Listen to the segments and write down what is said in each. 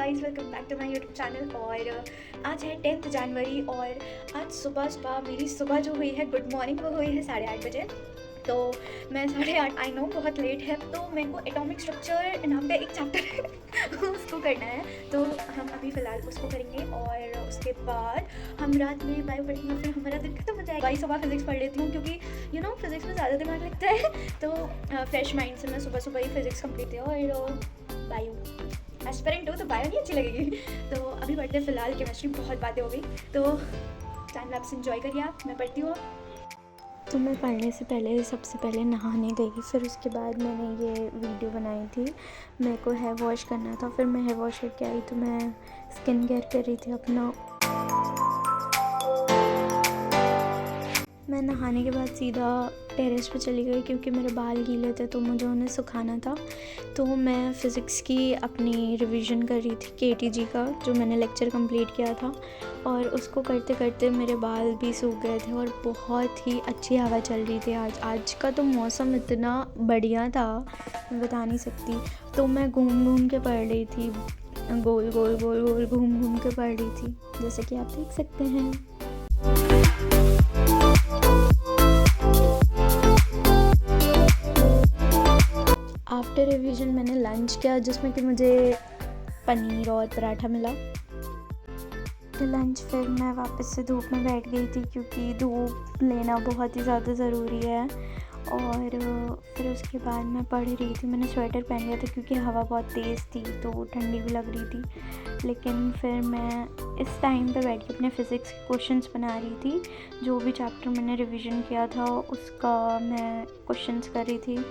Guys, welcome back to my YouTube channel. और आज है 10th जनवरी और आज सुबह मेरी सुबह जो हुई है, गुड मॉर्निंग, वो हुई है 8:30 बजे। तो मैं 8:30, आई नो बहुत लेट है, तो मेरे को एटॉमिक स्ट्रक्चर नाम का एक चैप्टर है उसको करना है। तो हम अभी फ़िलहाल उसको करेंगे और उसके बाद हम रात में बायो पढ़ेंगे, फिर हमारा दिन खत्म हो जाएगा। भाई सुबह फिज़िक्स पढ़ लेती हूँ क्योंकि फिज़िक्स में ज़्यादा दिमाग लगता है। तो फ्रेश माइंड से मैं सुबह ही फिज़िक्स कंप्लीट किया और बायो एस्पिरेंट हो तो बायो नहीं अच्छी लगेगी। तो अभी पढ़ते हैं फ़िलहाल केमिस्ट्री, बहुत बातें हो गई। तो टाइम लैप्स एंजॉय करिए आप, मैं पढ़ती हूँ। तो मैं पढ़ने से पहले सबसे पहले नहाने गई, फिर उसके बाद मैंने ये वीडियो बनाई थी। मेरे को हेयर वॉश करना था, फिर मैं हेयर वॉश करके आई तो मैं स्किन केयर कर रही थी अपना। मैं नहाने के बाद सीधा टेरेस पे चली गई क्योंकि मेरे बाल गीले थे तो मुझे उन्हें सुखाना था। तो मैं फ़िज़िक्स की अपनी रिवीजन कर रही थी, केटीजी का, जो मैंने लेक्चर कंप्लीट किया था। और उसको करते करते मेरे बाल भी सूख गए थे और बहुत ही अच्छी हवा चल रही थी। आज का तो मौसम इतना बढ़िया था, मैं बता नहीं सकती। तो मैं घूम घूम के पढ़ रही थी, गोल गोल गोल गोल घूम घूम के पढ़ रही थी, जैसे कि आप देख सकते हैं। आफ्टर रिवीजन मैंने लंच किया जिसमें कि मुझे पनीर और पराठा मिला। तो लंच फिर मैं वापस से धूप में बैठ गई थी क्योंकि धूप लेना बहुत ही ज़्यादा ज़रूरी है। और फिर उसके बाद मैं पढ़ रही थी। मैंने स्वेटर पहन लिया था क्योंकि हवा बहुत तेज़ थी तो ठंडी भी लग रही थी। लेकिन फिर मैं इस टाइम पे बैठ के अपने फ़िज़िक्स के क्वेश्चंस बना रही थी। जो भी चैप्टर मैंने रिवीजन किया था उसका मैं क्वेश्चंस कर रही थी।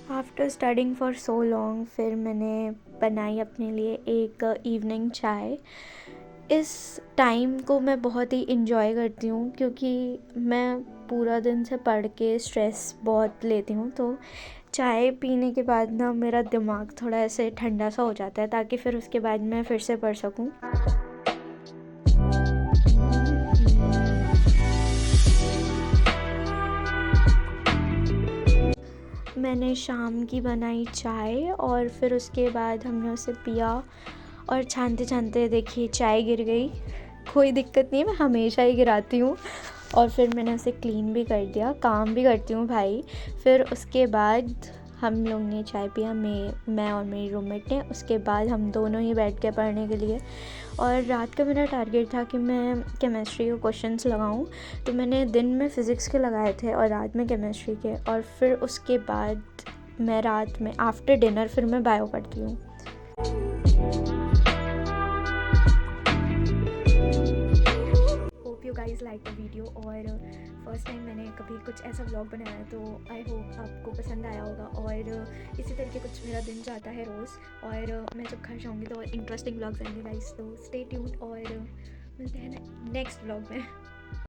After studying for so long फिर मैंने बनाई अपने लिए एक इवनिंग चाय। इस टाइम को मैं बहुत ही इंजॉय करती हूँ क्योंकि मैं पूरा दिन से पढ़ के स्ट्रेस बहुत लेती हूँ। तो चाय पीने के बाद ना मेरा दिमाग थोड़ा ऐसे ठंडा सा हो जाता है ताकि फिर उसके बाद मैं फिर से पढ़ सकूँ। मैंने शाम की बनाई चाय और फिर उसके बाद हमने उसे पिया और छानते छानते देखिए चाय गिर गई। कोई दिक्कत नहीं है, मैं हमेशा ही गिराती हूँ। और फिर मैंने उसे क्लीन भी कर दिया, काम भी करती हूँ भाई। फिर उसके बाद हम लोग ने चाय पिया, मैं और मेरी रूममेट ने। उसके बाद हम दोनों ही बैठ के पढ़ने के लिए। और रात का मेरा टारगेट था कि मैं केमिस्ट्री के क्वेश्चंस लगाऊं। तो मैंने दिन में फ़िज़िक्स के लगाए थे और रात में केमिस्ट्री के। और फिर उसके बाद मैं रात में आफ्टर डिनर फिर मैं बायो पढ़ती हूँ। Hope you guys like the video. और फर्स्ट टाइम मैंने कभी कुछ ऐसा व्लॉग बनाया तो आई होप आपको पसंद आया होगा। और इसी तरीके कुछ मेरा दिन जाता है रोज़। और मैं जब घर जाऊँगी तो इंटरेस्टिंग व्लॉग्स आएंगे गाइज, तो स्टे ट्यून्ड और मिलते हैं नेक्स्ट व्लॉग में।